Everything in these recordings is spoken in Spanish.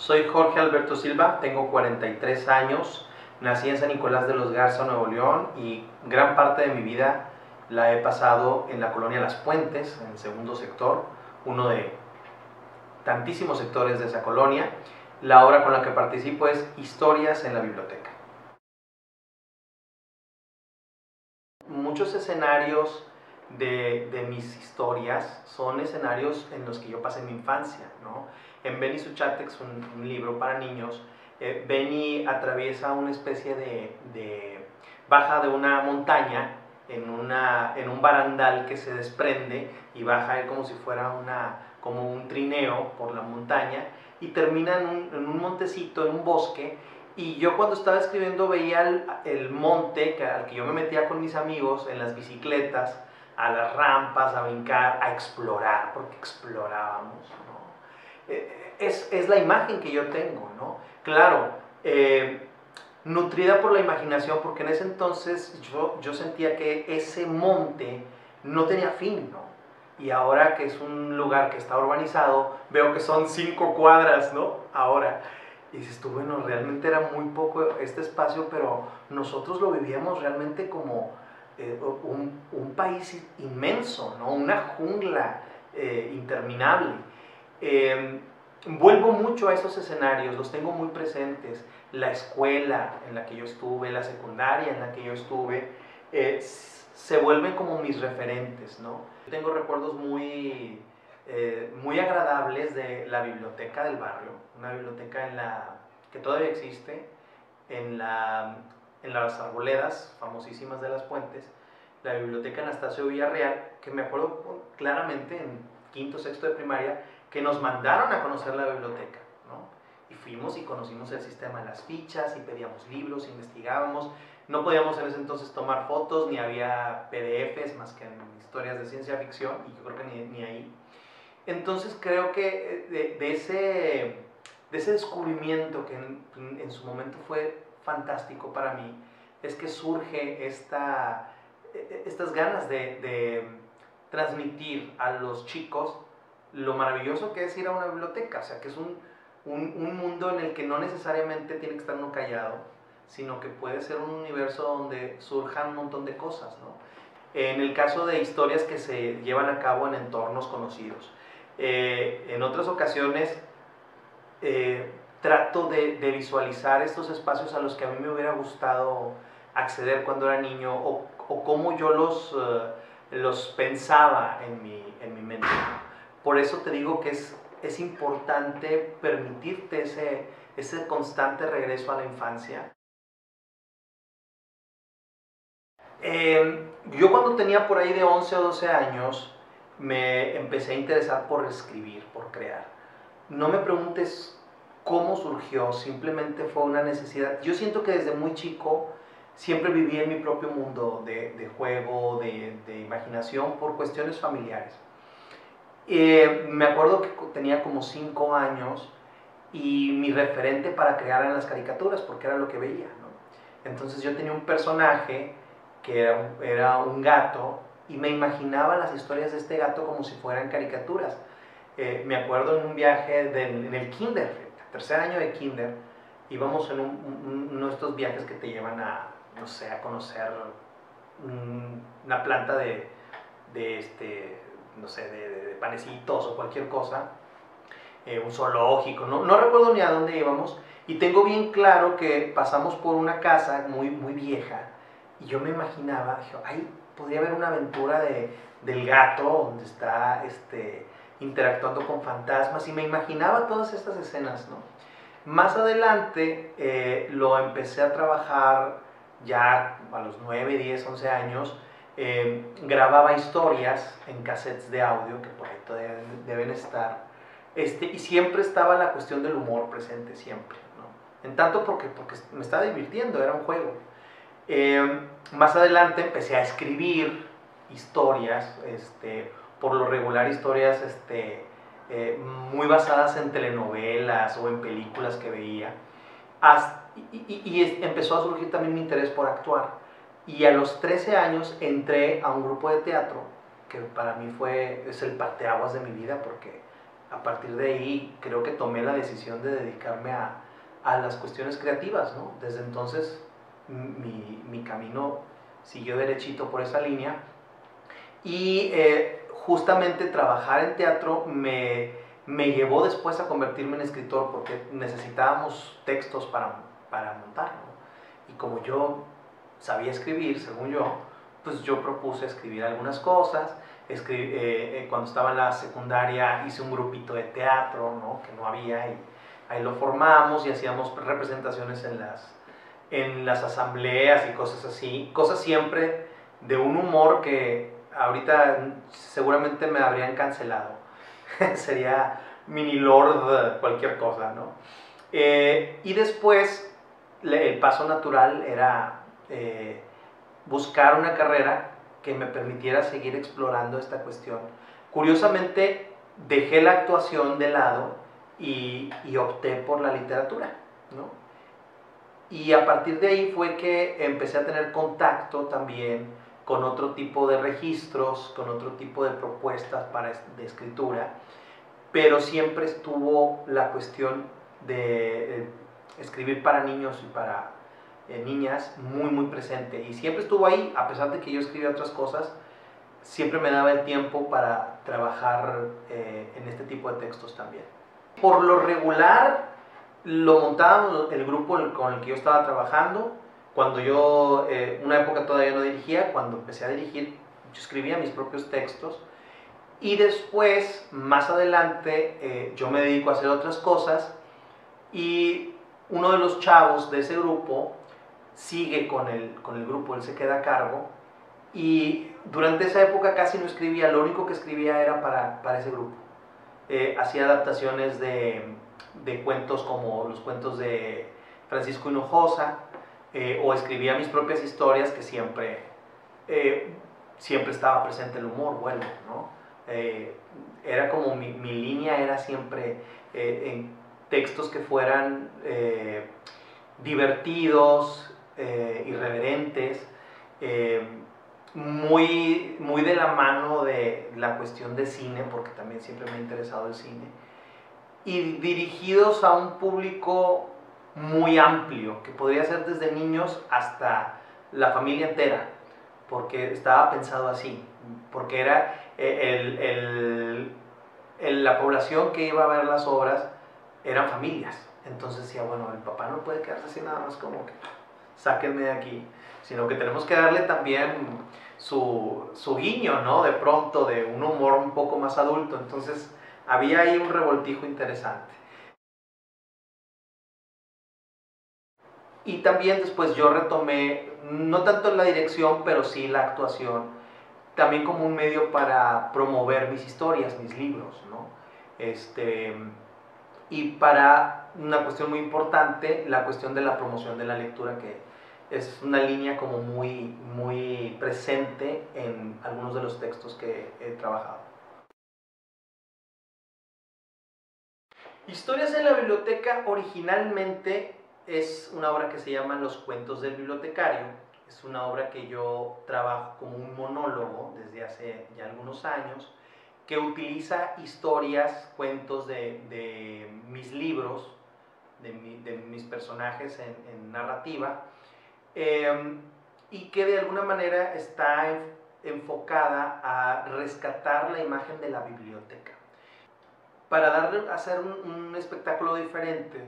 Soy Jorge Alberto Silva, tengo 43 años, nací en San Nicolás de los Garza, Nuevo León, y gran parte de mi vida la he pasado en la colonia Las Puentes, en el segundo sector, uno de tantísimos sectores de esa colonia. La obra con la que participo es Historias en la Biblioteca. Muchos escenarios de mis historias son escenarios en los que yo pasé mi infancia, ¿no? En Benny Suchatex, un libro para niños, Benny atraviesa una especie baja de una montaña en un barandal que se desprende y baja él como si fuera como un trineo por la montaña y termina en un montecito, en un bosque. Y yo cuando estaba escribiendo veía el monte al que yo me metía con mis amigos en las bicicletas, a las rampas, a brincar, a explorar, porque explorábamos, ¿no? Es la imagen que yo tengo, ¿no? Claro, nutrida por la imaginación, porque en ese entonces yo sentía que ese monte no tenía fin, ¿no? Y ahora que es un lugar que está urbanizado, veo que son 5 cuadras, ¿no? Ahora. Y dices tú, bueno, realmente era muy poco este espacio, pero nosotros lo vivíamos realmente como un país inmenso, ¿no? Una jungla interminable. Vuelvo mucho a esos escenarios, los tengo muy presentes. La escuela en la que yo estuve, la secundaria en la que yo estuve, se vuelven como mis referentes, ¿no? Tengo recuerdos muy agradables de la biblioteca del barrio, una biblioteca que todavía existe, en las arboledas famosísimas de Las Puentes, la biblioteca Anastasio Villarreal, que me acuerdo claramente en quinto, sexto de primaria, que nos mandaron a conocer la biblioteca, ¿no? Y fuimos y conocimos el sistema de las fichas y pedíamos libros, investigábamos. No podíamos en ese entonces tomar fotos, ni había PDFs más que en historias de ciencia ficción, y yo creo que ni ahí. Entonces creo que de ese descubrimiento que en su momento fue fantástico para mí, es que surge estas ganas de transmitir a los chicos lo maravilloso que es ir a una biblioteca, o sea, que es un mundo en el que no necesariamente tiene que estar uno callado, sino que puede ser un universo donde surjan un montón de cosas, ¿no? En el caso de historias que se llevan a cabo en entornos conocidos. En otras ocasiones trato de visualizar estos espacios a los que a mí me hubiera gustado acceder cuando era niño, o cómo yo los pensaba en mi mente. Por eso te digo que es importante permitirte ese constante regreso a la infancia. Yo cuando tenía por ahí de 11 o 12 años me empecé a interesar por escribir, por crear. No me preguntes cómo surgió, simplemente fue una necesidad. Yo siento que desde muy chico siempre viví en mi propio mundo de juego, de imaginación, por cuestiones familiares. Me acuerdo que tenía como 5 años y mi referente para crear eran las caricaturas, porque era lo que veía, ¿no? Entonces yo tenía un personaje que era un gato, y me imaginaba las historias de este gato como si fueran caricaturas. Me acuerdo en un viaje en el kinder, tercer año de kinder, íbamos en uno de estos viajes que te llevan no sé, a conocer una planta no sé, de panecitos o cualquier cosa, un zoológico, no recuerdo ni a dónde íbamos, y tengo bien claro que pasamos por una casa muy, muy vieja, y yo me imaginaba, dije, ahí podría haber una aventura del gato, donde está interactuando con fantasmas, y me imaginaba todas estas escenas, ¿no? Más adelante lo empecé a trabajar ya a los 9, 10, 11 años. Grababa historias en cassettes de audio, que por ahí todavía deben estar, y siempre estaba la cuestión del humor presente, siempre, ¿no? En tanto porque me estaba divirtiendo, era un juego. Más adelante empecé a escribir historias, por lo regular historias muy basadas en telenovelas o en películas que veía. Y empezó a surgir también mi interés por actuar. Y a los 13 años entré a un grupo de teatro que para mí es el parteaguas de mi vida, porque a partir de ahí creo que tomé la decisión de dedicarme a las cuestiones creativas, ¿no? Desde entonces mi camino siguió derechito por esa línea y justamente trabajar en teatro me llevó después a convertirme en escritor porque necesitábamos textos para montar, ¿no? Y como yo sabía escribir, según yo, pues yo propuse escribir algunas cosas. Cuando estaba en la secundaria hice un grupito de teatro, ¿no? Que no había, y ahí lo formamos y hacíamos representaciones en las asambleas y cosas así, cosas siempre de un humor que ahorita seguramente me habrían cancelado. Sería mini lord cualquier cosa, ¿no? Y después el paso natural era buscar una carrera que me permitiera seguir explorando esta cuestión. Curiosamente, dejé la actuación de lado y opté por la literatura, ¿no? Y a partir de ahí fue que empecé a tener contacto también con otro tipo de registros, con otro tipo de propuestas de escritura, pero siempre estuvo la cuestión de escribir para niños y para niñas muy presente, y siempre estuvo ahí, a pesar de que yo escribía otras cosas, siempre me daba el tiempo para trabajar en este tipo de textos también. Por lo regular lo montábamos el grupo con el que yo estaba trabajando. Cuando yo, una época todavía no dirigía, cuando empecé a dirigir, yo escribía mis propios textos. Y después, más adelante, yo me dedico a hacer otras cosas y uno de los chavos de ese grupo sigue con el grupo, él se queda a cargo, y durante esa época casi no escribía, lo único que escribía era para ese grupo. Hacía adaptaciones de cuentos como los cuentos de Francisco Hinojosa, o escribía mis propias historias, que siempre estaba presente el humor, bueno, ¿no? Era como mi línea era siempre en textos que fueran divertidos, irreverentes, muy de la mano de la cuestión de cine, porque también siempre me ha interesado el cine, y dirigidos a un público muy amplio, que podría ser desde niños hasta la familia entera, porque estaba pensado así, porque era la población que iba a ver las obras eran familias. Entonces decía, bueno, el papá no puede quedarse así nada más como que sáquenme de aquí, sino que tenemos que darle también su guiño, ¿no? De pronto, de un humor un poco más adulto. Entonces había ahí un revoltijo interesante. Y también después yo retomé, no tanto la dirección, pero sí la actuación, también como un medio para promover mis historias, mis libros, ¿no? Y para una cuestión muy importante, la cuestión de la promoción de la lectura, que es una línea como muy presente en algunos de los textos que he trabajado. Historias en la biblioteca originalmente es una obra que se llama Los cuentos del bibliotecario. Es una obra que yo trabajo como un monólogo desde hace ya algunos años, que utiliza historias, cuentos de mis libros, de mis personajes en narrativa, y que de alguna manera está enfocada a rescatar la imagen de la biblioteca. Para hacer un espectáculo diferente,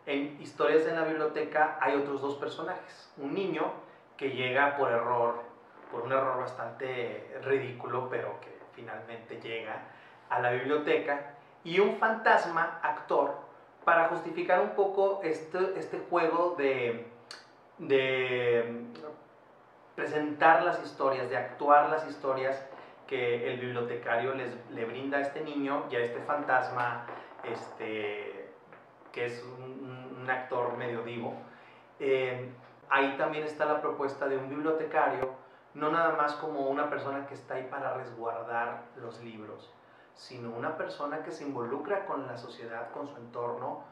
en Historias en la biblioteca hay otros dos personajes. Un niño que llega por un error bastante ridículo, pero que finalmente llega a la biblioteca, y un fantasma actor, para justificar un poco este juego de presentar las historias, de actuar las historias que el bibliotecario le brinda a este niño y a este fantasma, que es un actor medio divo. Ahí también está la propuesta de un bibliotecario, no nada más como una persona que está ahí para resguardar los libros, sino una persona que se involucra con la sociedad, con su entorno,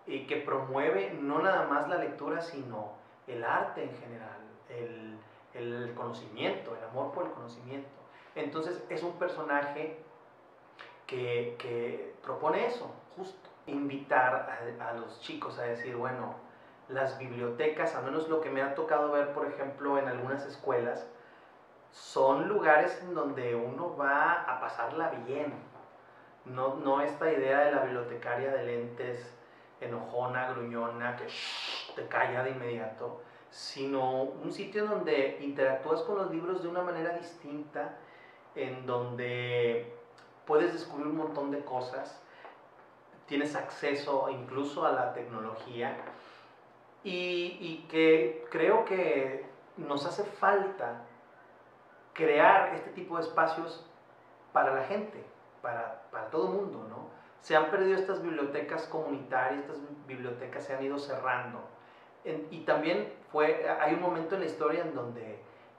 y que promueve no nada más la lectura, sino el arte en general, el conocimiento, el amor por el conocimiento. Entonces es un personaje que propone eso, justo. Invitar a los chicos a decir, bueno, las bibliotecas, al menos lo que me ha tocado ver, por ejemplo, en algunas escuelas, son lugares en donde uno va a pasarla bien. No esta idea de la bibliotecaria de lentes, enojona, gruñona, que te calla de inmediato, sino un sitio en donde interactúas con los libros de una manera distinta, en donde puedes descubrir un montón de cosas, tienes acceso incluso a la tecnología y que creo que nos hace falta crear este tipo de espacios para la gente, para todo el mundo, ¿no? Se han perdido estas bibliotecas comunitarias, estas bibliotecas se han ido cerrando. Y también hay un momento en la historia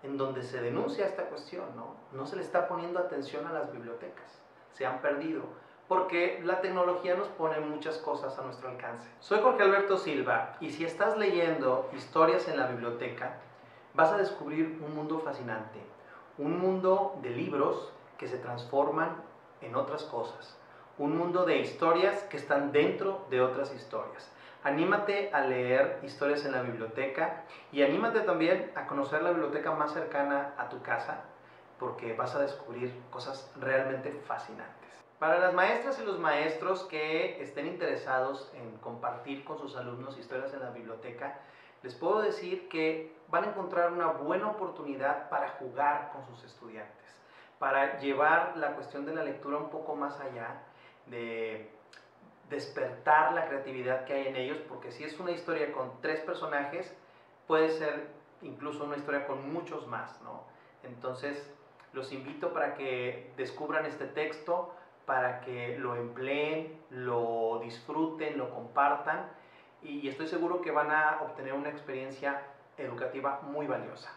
en donde se denuncia esta cuestión, ¿no? No se le está poniendo atención a las bibliotecas, se han perdido, porque la tecnología nos pone muchas cosas a nuestro alcance. Soy Jorge Alberto Silva, y si estás leyendo historias en la biblioteca, vas a descubrir un mundo fascinante, un mundo de libros que se transforman en otras cosas, un mundo de historias que están dentro de otras historias. Anímate a leer historias en la biblioteca y anímate también a conocer la biblioteca más cercana a tu casa, porque vas a descubrir cosas realmente fascinantes. Para las maestras y los maestros que estén interesados en compartir con sus alumnos historias en la biblioteca, les puedo decir que van a encontrar una buena oportunidad para jugar con sus estudiantes, para llevar la cuestión de la lectura un poco más allá, de despertar la creatividad que hay en ellos, porque si es una historia con 3 personajes, puede ser incluso una historia con muchos más, ¿no? Entonces, los invito para que descubran este texto, para que lo empleen, lo disfruten, lo compartan, y estoy seguro que van a obtener una experiencia educativa muy valiosa.